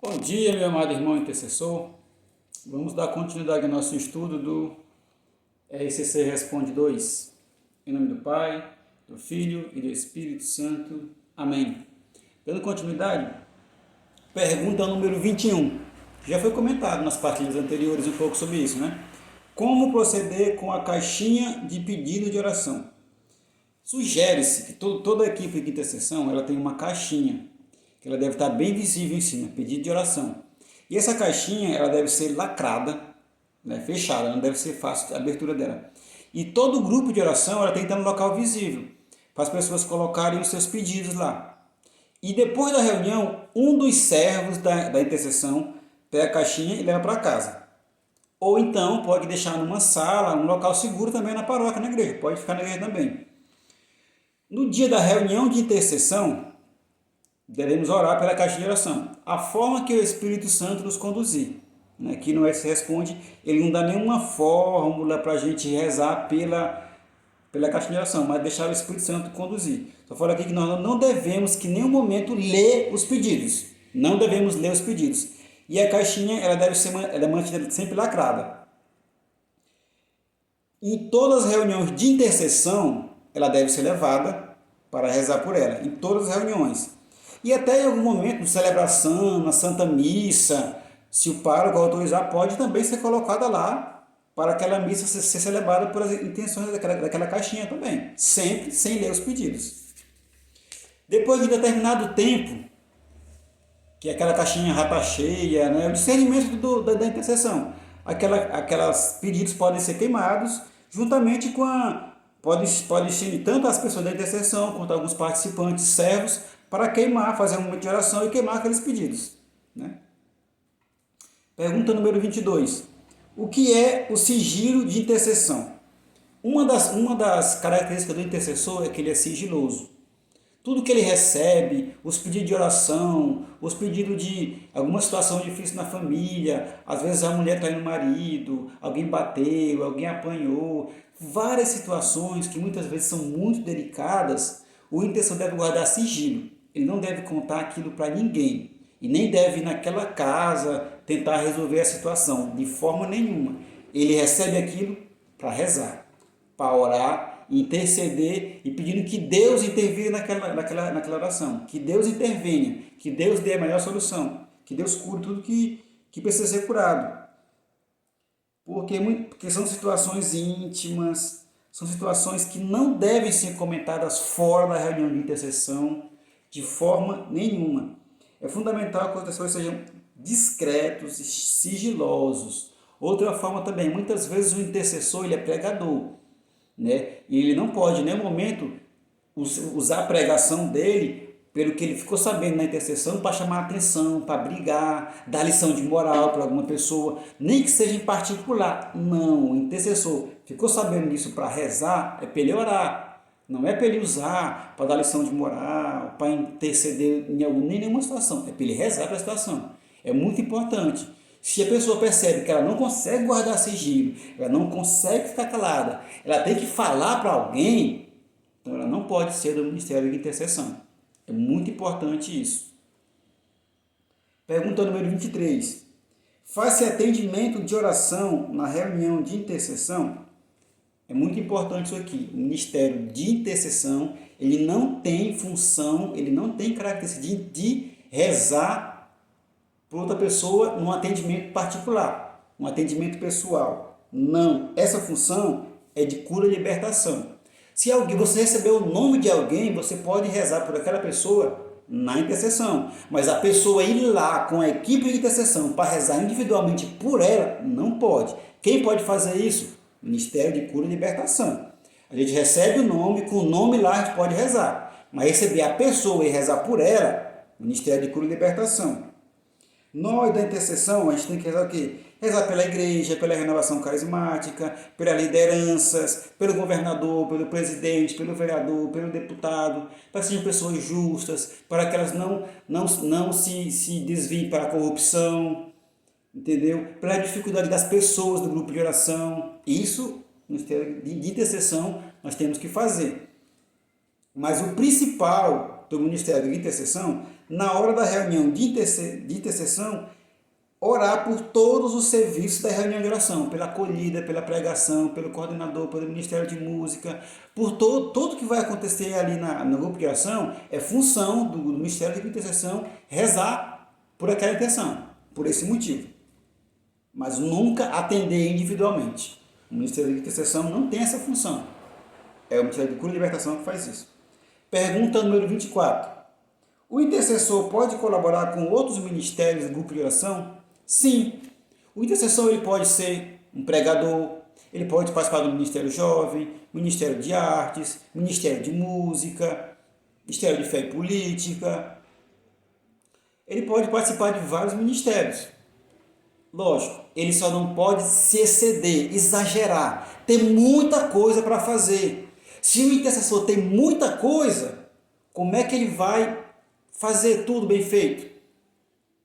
Bom dia, meu amado irmão intercessor. Vamos dar continuidade ao nosso estudo do RCC Responde 2. Em nome do Pai, do Filho e do Espírito Santo. Amém. Dando continuidade, pergunta número 21. Já foi comentado nas partilhas anteriores um pouco sobre isso, né? Como proceder com a caixinha de pedido de oração? Sugere-se que toda a equipe de intercessão ela tem uma caixinha, que ela deve estar bem visível em cima, pedido de oração. E essa caixinha ela deve ser lacrada, né, fechada, não deve ser fácil a abertura dela. E todo grupo de oração ela tem que estar no local visível, para as pessoas colocarem os seus pedidos lá. E depois da reunião, um dos servos da intercessão pega a caixinha e leva para casa. Ou então pode deixar numa sala, um local seguro também na paróquia, na igreja, pode ficar na igreja também. No dia da reunião de intercessão, devemos orar pela caixinha de oração, a forma que o Espírito Santo nos conduzir. Né? Aqui no S Responde, ele não dá nenhuma fórmula para a gente rezar pela caixinha de oração, mas deixar o Espírito Santo conduzir. Só falo aqui que nós não devemos, que em nenhum momento, ler os pedidos. Não devemos ler os pedidos. E a caixinha ela deve ser mantida sempre lacrada. Em todas as reuniões de intercessão, ela deve ser levada para rezar por ela, em todas as reuniões. E até em algum momento, de celebração, na Santa Missa, se o pároco autorizar, pode também ser colocada lá para aquela missa ser celebrada por as intenções daquela caixinha também, sempre sem ler os pedidos. Depois de determinado tempo, que aquela caixinha já está cheia, né, o discernimento da intercessão, aquelas pedidos podem ser queimados juntamente com pode ser tanto as pessoas da intercessão quanto alguns participantes, servos, para queimar, fazer um momento de oração e queimar aqueles pedidos. Né? Pergunta número 22. O que é o sigilo de intercessão? Uma das características do intercessor é que ele é sigiloso. Tudo que ele recebe, os pedidos de oração, os pedidos de alguma situação difícil na família, às vezes a mulher traiu o marido, alguém bateu, alguém apanhou, várias situações que muitas vezes são muito delicadas, o intercessor deve guardar sigilo. Ele não deve contar aquilo para ninguém e nem deve ir naquela casa tentar resolver a situação, de forma nenhuma. Ele recebe aquilo para rezar, para orar, interceder e pedindo que Deus intervenha naquela oração, que Deus intervenha, que Deus dê a melhor solução, que Deus cure tudo que precisa ser curado. Porque são situações íntimas, são situações que não devem ser comentadas fora da reunião de intercessão, de forma nenhuma. É fundamental que as pessoas sejam discretos e sigilosos. Outra forma também, muitas vezes o intercessor ele é pregador, né? E ele não pode, em nenhum momento, usar a pregação dele pelo que ele ficou sabendo na intercessão para chamar a atenção, para brigar, dar lição de moral para alguma pessoa, nem que seja em particular. Não, o intercessor ficou sabendo disso para rezar, é para ele orar. Não é para ele usar para dar lição de moral, para interceder em nenhuma situação. É para ele rezar para a situação. É muito importante. Se a pessoa percebe que ela não consegue guardar sigilo, ela não consegue ficar calada, ela tem que falar para alguém, então ela não pode ser do ministério de intercessão. É muito importante isso. Pergunta número 23. Faz-se atendimento de oração na reunião de intercessão? É muito importante isso aqui. O ministério de intercessão, ele não tem função, ele não tem característica de rezar por outra pessoa num atendimento particular, um atendimento pessoal. Não. Essa função é de cura e libertação. Se você recebeu o nome de alguém, você pode rezar por aquela pessoa na intercessão. Mas a pessoa ir lá com a equipe de intercessão para rezar individualmente por ela, não pode. Quem pode fazer isso? Ministério de Cura e Libertação. A gente recebe o nome, com o nome lá a gente pode rezar. Mas receber a pessoa e rezar por ela, Ministério de Cura e Libertação. Nós da intercessão, a gente tem que rezar o quê? Rezar pela igreja, pela renovação carismática, pelas lideranças, pelo governador, pelo presidente, pelo vereador, pelo deputado, para que sejam pessoas justas, para que elas não se desviem para a corrupção, entendeu? Pela dificuldade das pessoas do grupo de oração. Isso, no ministério de intercessão, nós temos que fazer. Mas o principal do Ministério de Intercessão, na hora da reunião de intercessão, orar por todos os serviços da reunião de oração, pela acolhida, pela pregação, pelo coordenador, pelo Ministério de Música, por tudo que vai acontecer ali no grupo de oração, é função do Ministério de Intercessão rezar por aquela intenção, por esse motivo. Mas nunca atender individualmente. O Ministério de Intercessão não tem essa função. É o Ministério de Cura e Libertação que faz isso. Pergunta número 24. O intercessor pode colaborar com outros ministérios do grupo de oração? Sim. O intercessor ele pode ser um pregador, ele pode participar do Ministério Jovem, Ministério de Artes, Ministério de Música, Ministério de Fé e Política. Ele pode participar de vários ministérios. Lógico, ele só não pode se exceder, exagerar, ter muita coisa para fazer. Se o intercessor tem muita coisa, como é que ele vai fazer tudo bem feito?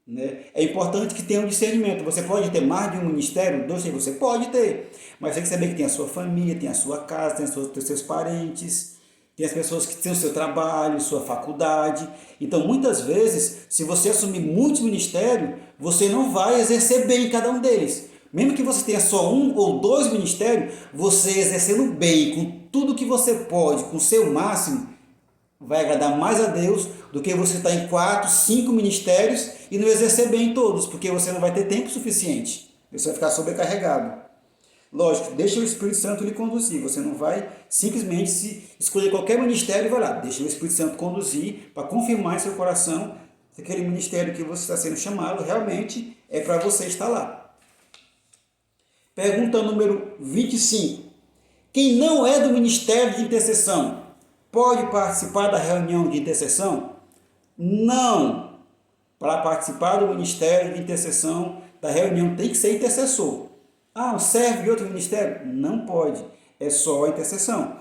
Né? É importante que tenha um discernimento. Você pode ter mais de um ministério, dois, você pode ter, mas tem que saber que tem a sua família, tem a sua casa, tem os seus parentes, tem as pessoas que têm o seu trabalho, sua faculdade. Então, muitas vezes, se você assumir muitos ministérios, você não vai exercer bem cada um deles. Mesmo que você tenha só um ou dois ministérios, você exercendo bem, com tudo que você pode, com o seu máximo, vai agradar mais a Deus do que você estar em 4, 5 ministérios e não exercer bem todos, porque você não vai ter tempo suficiente. Você vai ficar sobrecarregado. Lógico, deixa o Espírito Santo lhe conduzir. Você não vai simplesmente se escolher qualquer ministério e vai lá. Deixa o Espírito Santo conduzir para confirmar em seu coração se aquele ministério que você está sendo chamado realmente é para você estar lá. Pergunta número 25. Quem não é do Ministério de Intercessão pode participar da reunião de intercessão? Não. Para participar do Ministério de Intercessão, da reunião, tem que ser intercessor. Ah, serve de outro ministério? Não pode. É só a intercessão.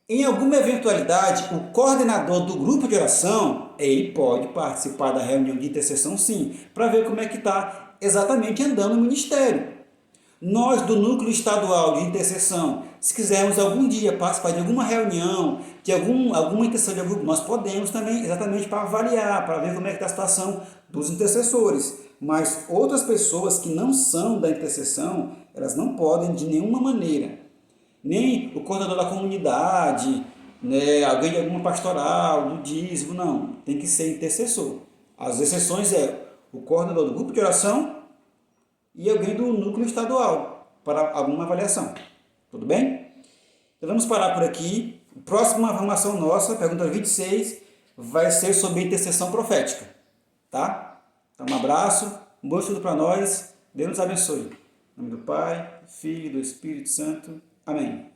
Em alguma eventualidade, o coordenador do grupo de oração, ele pode participar da reunião de intercessão sim, para ver como é que está exatamente andando o ministério. Nós, do Núcleo Estadual de Intercessão, se quisermos algum dia participar de alguma reunião, de alguma intercessão de algum grupo, nós podemos também, exatamente para avaliar, para ver como é que está a situação dos intercessores. Mas outras pessoas que não são da intercessão, elas não podem de nenhuma maneira. Nem o coordenador da comunidade, né, alguém de alguma pastoral, do dízimo, não. Tem que ser intercessor. As exceções é o coordenador do grupo de oração e alguém do núcleo estadual para alguma avaliação. Tudo bem? Então vamos parar por aqui. A próxima informação nossa, pergunta 26, vai ser sobre intercessão profética. Tá? Então um abraço, um bom estudo para nós. Deus nos abençoe. Em nome do Pai, Filho e do Espírito Santo. Amém.